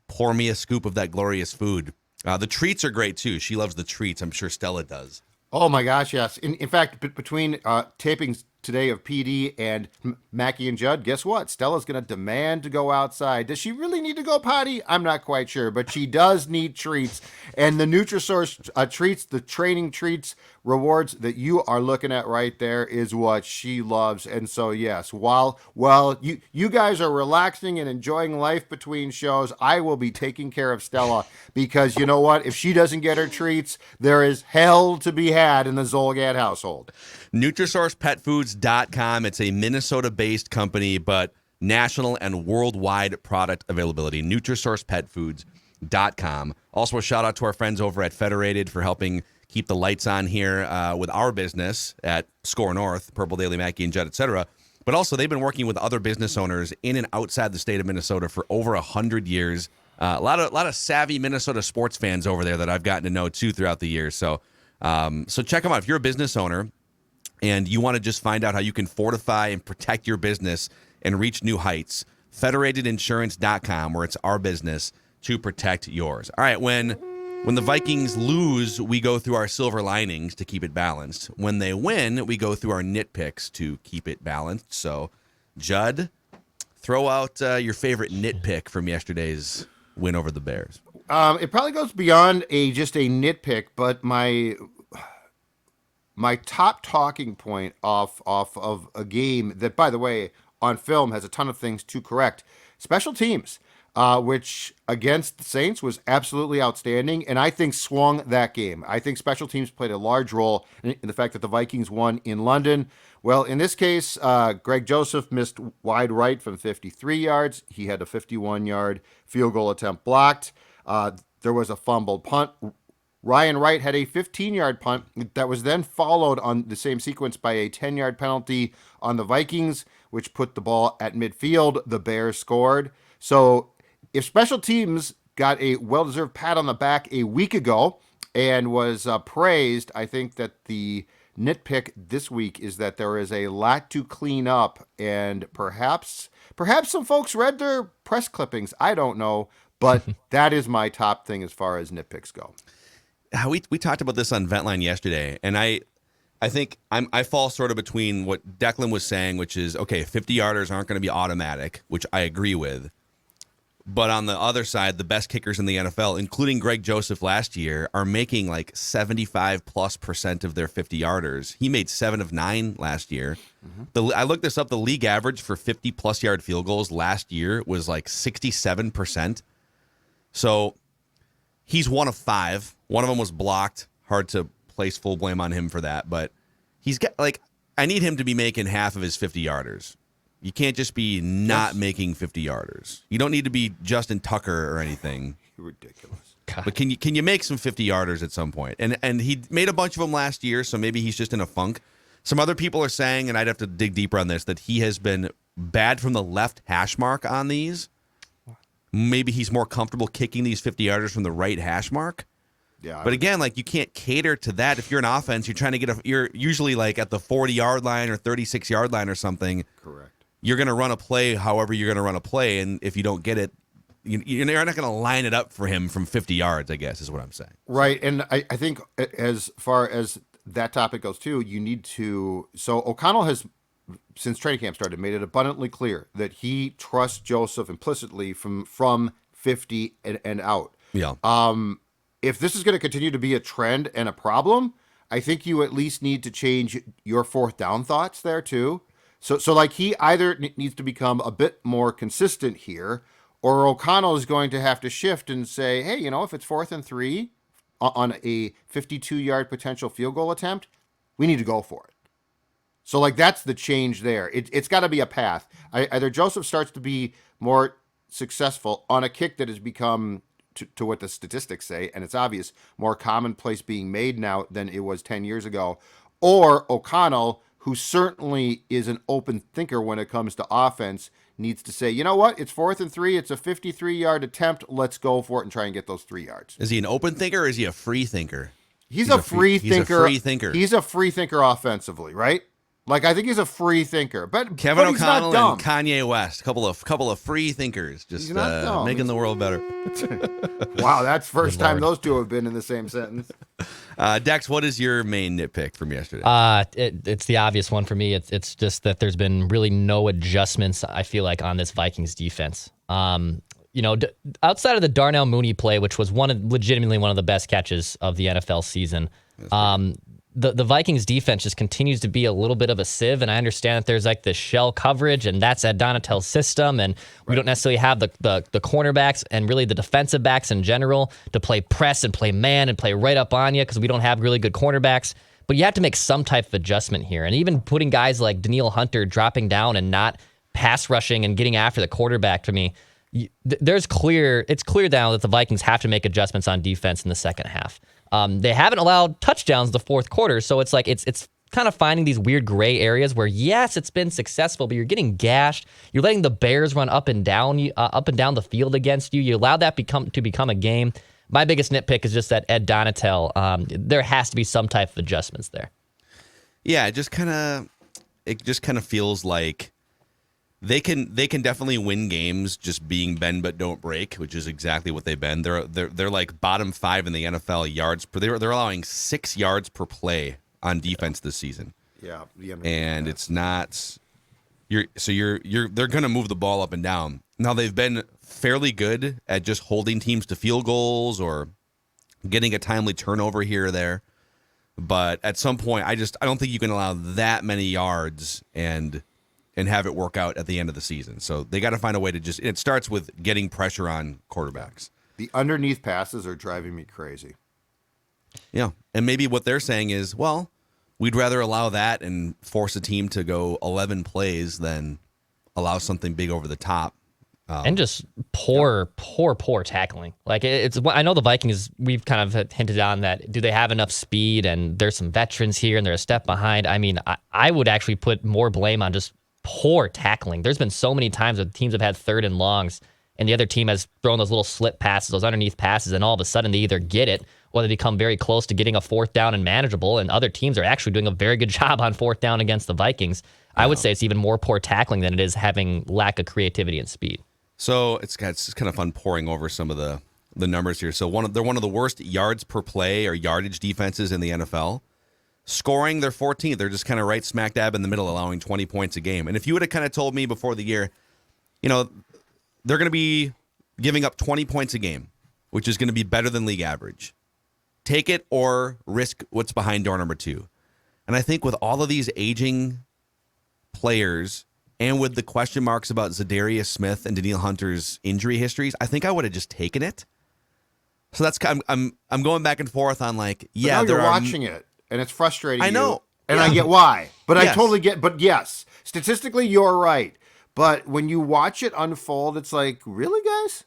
Pour me a scoop of that glorious food. The treats are great, too. She loves the treats. I'm sure Stella does. Oh, my gosh, yes. In fact, between tapings today of PD and Mackie and Judd, guess what? Stella's going to demand to go outside. Does she really need to go potty? I'm not quite sure, but she does need treats. And the Nutrisource treats, the training treats, rewards that you are looking at right there is what she loves. And so, yes, while you guys are relaxing and enjoying life between shows, I will be taking care of Stella because you know what? If she doesn't get her treats, there is hell to be had in the Zolgad household. NutrisourcePetFoods.com. It's a Minnesota-based company, but national and worldwide product availability. NutrisourcePetFoods.com. Also, a shout out to our friends over at Federated for helping keep the lights on here with our business at Score North, Purple Daily, Mackey and Judd, etc. But also, they've been working with other business owners in and outside the state of Minnesota for over 100 years. A lot of savvy Minnesota sports fans over there that I've gotten to know too throughout the years. So check them out. If you're a business owner and you want to just find out how you can fortify and protect your business and reach new heights, federatedinsurance.com, where it's our business to protect yours. All right, when the Vikings lose, we go through our silver linings to keep it balanced. When they win, we go through our nitpicks to keep it balanced. So, Judd, throw out your favorite nitpick from yesterday's win over the Bears. It probably goes beyond just a nitpick, but my top talking point off of a game that, by the way, on film has a ton of things to correct. Special teams, which against the Saints was absolutely outstanding, and I think swung that game. I think special teams played a large role in the fact that the Vikings won in London. Well, in this case, Greg Joseph missed wide right from 53 yards. He had a 51-yard field goal attempt blocked. There was a fumbled punt. Ryan Wright had a 15-yard punt that was then followed on the same sequence by a 10-yard penalty on the Vikings, which put the ball at midfield. The Bears scored. So if special teams got a well-deserved pat on the back a week ago and was praised, I think that the nitpick this week is that there is a lot to clean up, and perhaps some folks read their press clippings. I don't know, but that is my top thing as far as nitpicks go. We talked about this on Ventline yesterday, and I think I fall sort of between what Declan was saying, which is, okay, 50-yarders aren't going to be automatic, which I agree with. But on the other side, the best kickers in the NFL, including Greg Joseph last year, are making like 75+% of their 50-yarders. He made 7 of 9 last year. Mm-hmm. I looked this up. The league average for 50+ yard field goals last year was like 67%. So he's 1 of 5. One of them was blocked. Hard to place full blame on him for that. But he's got, like, I need him to be making half of his 50-yarders. You can't just be not making 50-yarders. You don't need to be Justin Tucker or anything. You're ridiculous. God. But can you make some 50-yarders at some point? And he made a bunch of them last year, so maybe he's just in a funk. Some other people are saying, and I'd have to dig deeper on this, that he has been bad from the left hash mark on these. Maybe he's more comfortable kicking these 50-yarders from the right hash mark. Yeah. But again, like, you can't cater to that. If you're an offense, you're trying to you're usually like at the 40-yard line or 36-yard line or something. Correct. You're going to run a play however you're going to run a play, and if you don't get it, you're not going to line it up for him from 50 yards, I guess, is what I'm saying. Right, and I think as far as that topic goes, too, you need to... So O'Connell has, since training camp started, made it abundantly clear that he trusts Joseph implicitly from 50 and out. Yeah. If this is going to continue to be a trend and a problem, I think you at least need to change your fourth down thoughts there, too. So like, he either needs to become a bit more consistent here, or O'Connell is going to have to shift and say, hey, if it's 4th and 3 on a 52-yard potential field goal attempt, we need to go for it. So, like, that's the change there. It's got to be a path. Either Joseph starts to be more successful on a kick that has become, to what the statistics say, and it's obvious, more commonplace being made now than it was 10 years ago, or O'Connell, who certainly is an open thinker when it comes to offense, needs to say, you know what? It's 4th and 3. It's a 53-yard attempt. Let's go for it and try and get those 3 yards. Is he an open thinker or is he a free thinker? He's a free thinker. He's a free thinker. He's a free thinker offensively, right? Like, I think he's a free thinker. But Kevin but O'Connell he's not dumb. and Kanye West, couple of free thinkers, just making the world better. Wow, that's the first time those two have been in the same sentence. Dex, what is your main nitpick from yesterday? It's the obvious one for me. It's just that there's been really no adjustments, I feel like, on this Vikings defense. Outside of the Darnell Mooney play, which was legitimately one of the best catches of the NFL season, the Vikings defense just continues to be a little bit of a sieve, and I understand that there's like this shell coverage, and that's Ed Donatell's system, and we don't necessarily have the cornerbacks and really the defensive backs in general to play press and play man and play right up on you because we don't have really good cornerbacks. But you have to make some type of adjustment here, and even putting guys like Danielle Hunter dropping down and not pass rushing and getting after the quarterback, to me, it's clear now that the Vikings have to make adjustments on defense in the second half. They haven't allowed touchdowns the fourth quarter, so it's like it's kind of finding these weird gray areas where, yes, it's been successful, but you're getting gashed. You're letting the Bears run up and down the field against you. You allowed that to become a game. My biggest nitpick is just that Ed Donatell. There has to be some type of adjustments there. Yeah, it just kind of feels like they can definitely win games just being bend but don't break, which is exactly what they've been. They're like bottom 5 in the NFL yards per. They're allowing 6 yards per play on defense this season. Yeah, and it's not. They're gonna move the ball up and down. Now they've been fairly good at just holding teams to field goals or getting a timely turnover here or there. But at some point, I don't think you can allow that many yards and have it work out at the end of the season. So they got to find a way to it starts with getting pressure on quarterbacks. The underneath passes are driving me crazy. Yeah. And maybe what they're saying is, well, we'd rather allow that and force a team to go 11 plays than allow something big over the top. And just poor tackling. Like I know the Vikings, we've kind of hinted on that. Do they have enough speed? And there's some veterans here and they're a step behind. I mean, I would actually put more blame on just poor tackling. There's been so many times that teams have had 3rd and longs and the other team has thrown those little slip passes, those underneath passes, and all of a sudden they either get it or they become very close to getting a 4th down and manageable, and other teams are actually doing a very good job on 4th down against the Vikings. I would say it's even more poor tackling than it is having lack of creativity and speed. So it's just kind of fun pouring over some of the numbers here. So they're one of the worst yards per play or yardage defenses in the NFL. Scoring, they're 14th. They're just kind of right smack dab in the middle, allowing 20 points a game. And if you would have kind of told me before the year, they're going to be giving up 20 points a game, which is going to be better than league average. Take it or risk what's behind door number 2. And I think with all of these aging players and with the question marks about Zadarius Smith and Danielle Hunter's injury histories, I think I would have just taken it. So that's I'm going back and forth on like, yeah, you're watching it. And it's frustrating. I know. And I get why. But yes. I totally get. But yes, statistically, you're right. But when you watch it unfold, it's like, really, guys?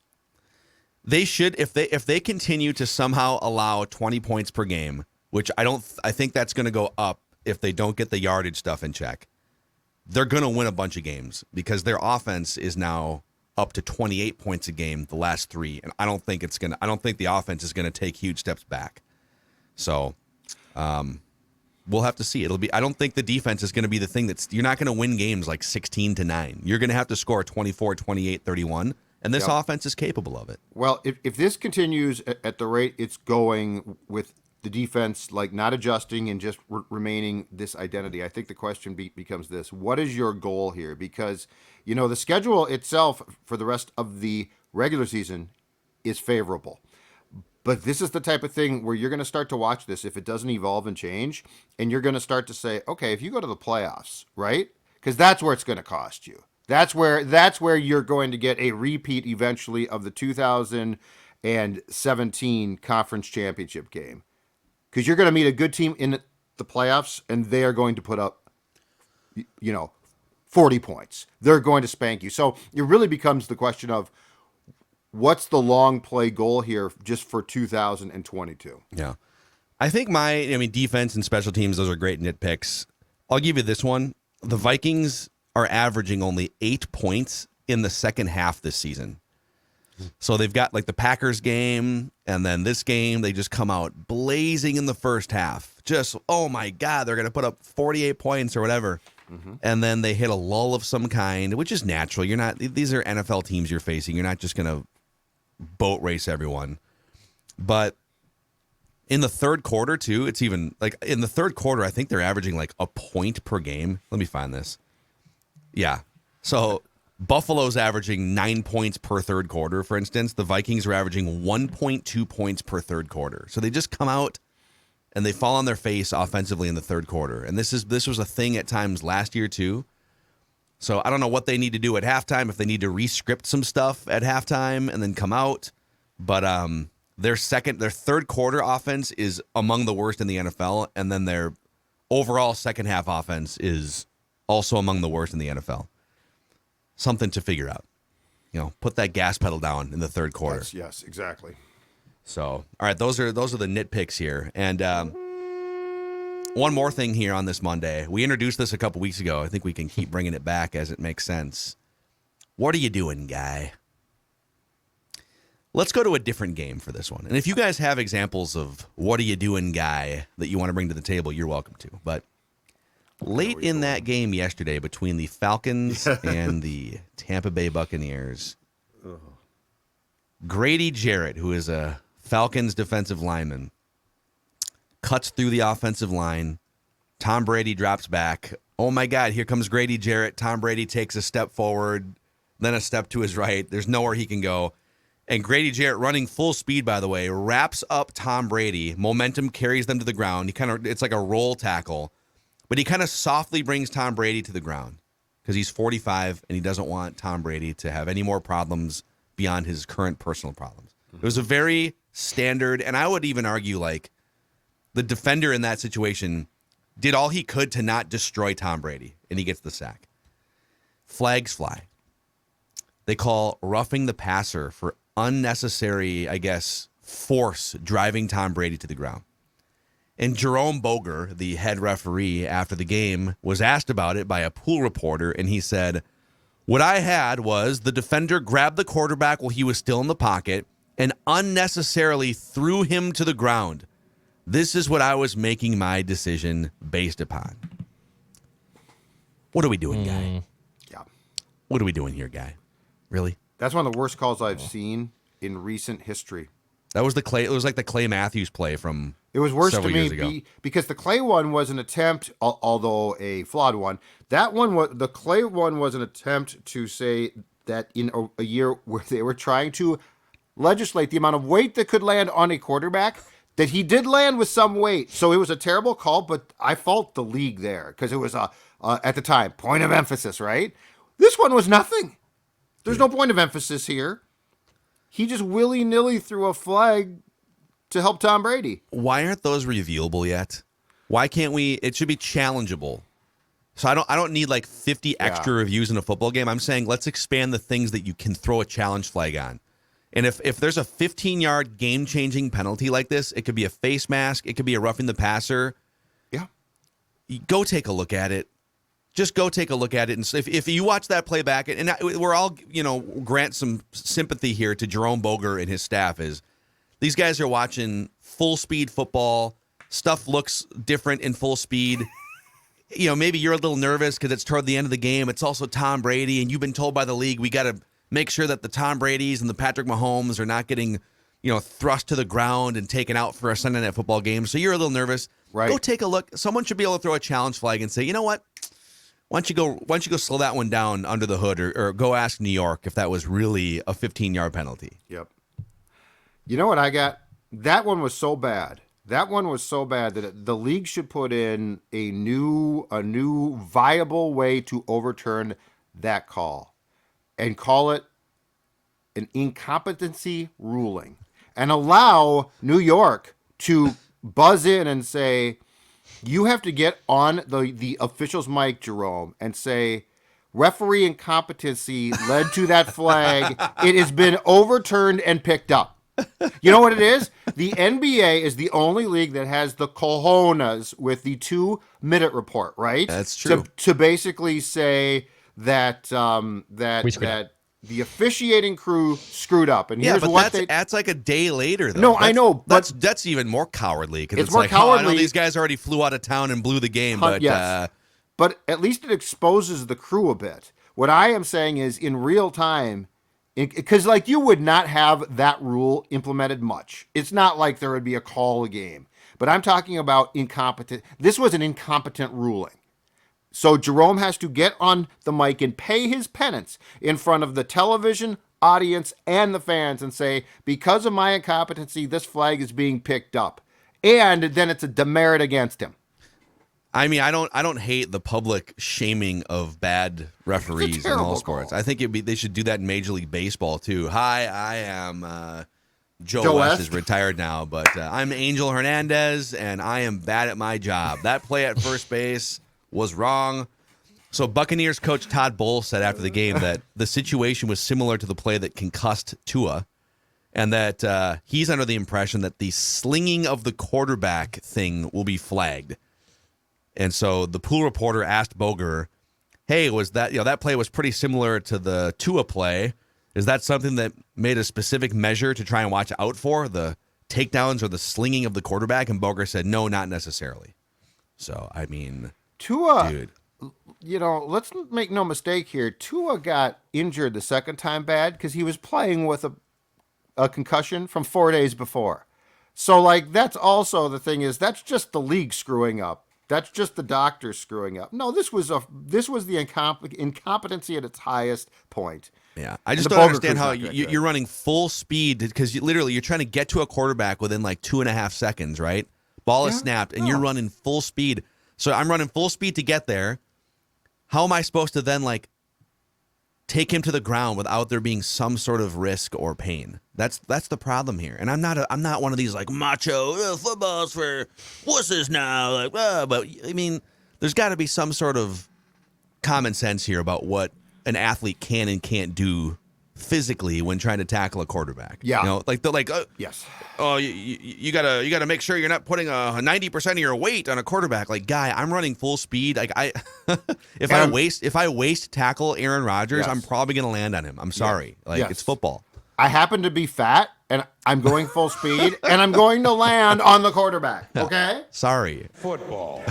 They should, if they continue to somehow allow 20 points per game, which I think that's going to go up if they don't get the yardage stuff in check. They're going to win a bunch of games because their offense is now up to 28 points a game the last 3, and I don't think the offense is going to take huge steps back. So. We'll have to see. I don't think the defense is going to be the thing you're not going to win games like 16-9. You're going to have to score 24, 28, 31, and this offense is capable of it. Well, if this continues at the rate it's going with the defense, like not adjusting and just remaining this identity, I think the question becomes this: what is your goal here? Because, the schedule itself for the rest of the regular season is favorable. But this is the type of thing where you're going to start to watch this if it doesn't evolve and change, and you're going to start to say, okay, if you go to the playoffs, right? Because that's where it's going to cost you. That's where you're going to get a repeat eventually of the 2017 conference championship game. Because you're going to meet a good team in the playoffs, and they are going to put up, 40 points. They're going to spank you. So it really becomes the question of, what's the long play goal here just for 2022? Yeah. I think defense and special teams, those are great nitpicks. I'll give you this one. The Vikings are averaging only 8 points in the second half this season. So they've got like the Packers game and then this game. They just come out blazing in the first half. Just, oh my God, they're going to put up 48 points or whatever. And then they hit a lull of some kind, which is natural. These are NFL teams you're facing. You're not just going to boat race everyone. But in the third quarter, too, it's even like in the third quarter, I think they're averaging like a point per game. Let me find this. Yeah. So Buffalo's averaging 9 points per third quarter, for instance. The Vikings are averaging 1.2 points per third quarter. So they just come out and they fall on their face offensively in the third quarter. And this was a thing at times last year, too. So I don't know what they need to do at halftime, if they need to re-script some stuff at halftime and then come out. But their third quarter offense is among the worst in the NFL, and then their overall second half offense is also among the worst in the NFL. Something to figure out. Put that gas pedal down in the third quarter. Yes, exactly. So, all right, those are the nitpicks here. And one more thing here on this Monday. We introduced this a couple weeks ago. I think we can keep bringing it back as it makes sense. What are you doing, guy? Let's go to a different game for this one. And if you guys have examples of what are you doing, guy, that you want to bring to the table, you're welcome to. But late in that game yesterday between the Falcons and the Tampa Bay Buccaneers, Grady Jarrett, who is a Falcons defensive lineman, cuts through the offensive line. Tom Brady drops back. Oh, my God, here comes Grady Jarrett. Tom Brady takes a step forward, then a step to his right. There's nowhere he can go. And Grady Jarrett, running full speed, by the way, wraps up Tom Brady. Momentum carries them to the ground. It's like a roll tackle. But he kind of softly brings Tom Brady to the ground because he's 45 and he doesn't want Tom Brady to have any more problems beyond his current personal problems. It was a very standard, and I would even argue like the defender in that situation did all he could to not destroy Tom Brady, and he gets the sack. Flags fly. They call roughing the passer for unnecessary, I guess, force driving Tom Brady to the ground. And Jerome Boger, the head referee after the game, was asked about it by a pool reporter, and he said, "What I had was the defender grabbed the quarterback while he was still in the pocket and unnecessarily threw him to the ground. This is what I was making my decision based upon." What are we doing, guy? Yeah. What are we doing here, guy? Really? That's one of the worst calls I've seen in recent history. That was it was like the Clay Matthews play from It was worse to several years ago. me because the Clay one was an attempt, although a flawed one. The Clay one was an attempt to say that in a year where they were trying to legislate the amount of weight that could land on a quarterback, that he did land with some weight. So it was a terrible call, but I fault the league there because it was at the time, point of emphasis, right? This one was nothing. There's no point of emphasis here. He just willy-nilly threw a flag to help Tom Brady. Why aren't those reviewable yet? Why can't we? It should be challengeable. So I don't need like 50 extra reviews in a football game. I'm saying let's expand the things that you can throw a challenge flag on. And if there's a 15-yard game-changing penalty like this, it could be a face mask. It could be a roughing the passer. Yeah. Go take a look at it. Just go take a look at it. And if you watch that play back, and we're all, grant some sympathy here to Jerome Boger and his staff, is these guys are watching full-speed football. Stuff looks different in full speed. Maybe you're a little nervous because it's toward the end of the game. It's also Tom Brady, and you've been told by the league, we got to make sure that the Tom Bradys and the Patrick Mahomes are not getting, thrust to the ground and taken out for a Sunday Night Football game. So you're a little nervous. Right. Go take a look. Someone should be able to throw a challenge flag and say, you know what? Why don't you go slow that one down under the hood, or go ask New York if that was really a 15-yard penalty. Yep. You know what I got? That one was so bad. That one was so bad that the league should put in a new viable way to overturn that call and call it an incompetency ruling and allow New York to buzz in and say, you have to get on the official's mic, Jerome, and say, referee incompetency led to that flag. It has been overturned and picked up. You know what it is? The NBA is the only league that has the cojones with the 2-minute report, right? That's true. To basically say that the officiating crew screwed up. And yeah, here's but what that's like a day later, though. No, I know, but that's even more cowardly because it's more like, cowardly. I know these guys already flew out of town and blew the game, but yes. But at least it exposes the crew a bit. What I am saying is, in real time, because like you would not have that rule implemented much. It's not like there would be a call a game, but I'm talking about incompetent. This was an incompetent ruling. So Jerome has to get on the mic and pay his penance in front of the television audience and the fans and say, because of my incompetency, this flag is being picked up. And then it's a demerit against him. I mean, I don't hate the public shaming of bad referees in all sports. I think they should do that in Major League Baseball too. Hi, I am Joe West is retired now, but I'm Angel Hernandez, and I am bad at my job. That play at first base was wrong. So Buccaneers coach Todd Bowles said after the game that the situation was similar to the play that concussed Tua, and that he's under the impression that the slinging of the quarterback thing will be flagged. And so the pool reporter asked Boger, hey, was that, that play was pretty similar to the Tua play. Is that something that made a specific measure to try and watch out for, the takedowns or the slinging of the quarterback? And Boger said, no, not necessarily. So, I mean, Tua, dude. Let's make no mistake here. Tua got injured the second time bad because he was playing with a concussion from 4 days before. So, like, that's also the thing is that's just the league screwing up. That's just the doctors screwing up. No, this was the incompetency at its highest point. Yeah, I just don't understand how you're running full speed because you're trying to get to a quarterback within like 2.5 seconds, right? Ball is snapped, and you're running full speed. So I'm running full speed to get there. How am I supposed to then like take him to the ground without there being some sort of risk or pain? That's the problem here. And I'm not one of these like macho football's for wusses now. Like, but I mean, there's got to be some sort of common sense here about what an athlete can and can't do physically when trying to tackle a quarterback. Yeah, yes. Oh, you gotta make sure you're not putting 90% of your weight on a quarterback. Like, guy, I'm running full speed. Like if I waist tackle Aaron Rodgers, I'm probably gonna land on him. I'm sorry. It's football. I happen to be fat, and I'm going full speed, and I'm going to land on the quarterback. Okay. Sorry. Football.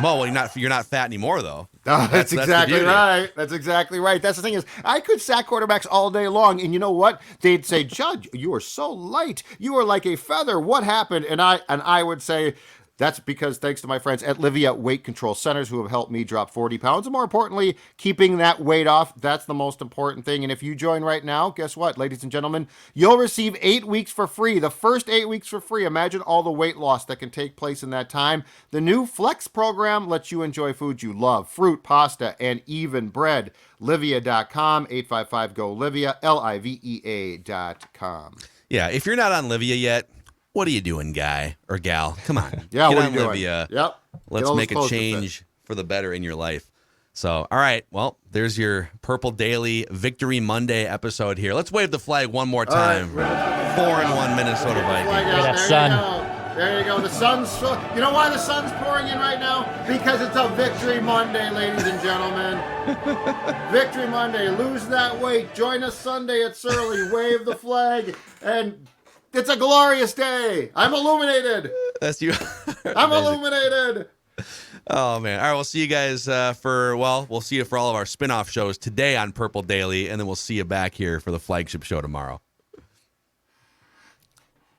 Well, you're not fat anymore, though. That's exactly right. That's exactly right. That's the thing is, I could sack quarterbacks all day long, and you know what? They'd say, "Judge, you are so light. You are like a feather. What happened?" And I would say, that's because thanks to my friends at Livia Weight Control Centers who have helped me drop 40 pounds. And more importantly, keeping that weight off, that's the most important thing. And if you join right now, guess what, ladies and gentlemen? You'll receive 8 weeks for free. The first 8 weeks for free. Imagine all the weight loss that can take place in that time. The new Flex program lets you enjoy foods you love, fruit, pasta, and even bread. Livia.com, 855-GO-LIVIA, LIVEA.com. Yeah, if you're not on Livia yet, what are you doing, guy or gal? Come on. Yeah, get what on are you Livia. doing? Yep. Let's make a change for the better in your life. So, all right. Well, there's your Purple Daily Victory Monday episode here. Let's wave the flag one more time. Right. 4-1 Minnesota Vikings. That sun. There you go. The sun's. You know why the sun's pouring in right now? Because it's a Victory Monday, ladies and gentlemen. Victory Monday. Lose that weight. Join us Sunday at Surly. Wave the flag. And it's a glorious day. I'm illuminated. That's you. I'm illuminated. Oh, man. All right, we'll see you guys we'll see you for all of our spin-off shows today on Purple Daily, and then we'll see you back here for the flagship show tomorrow.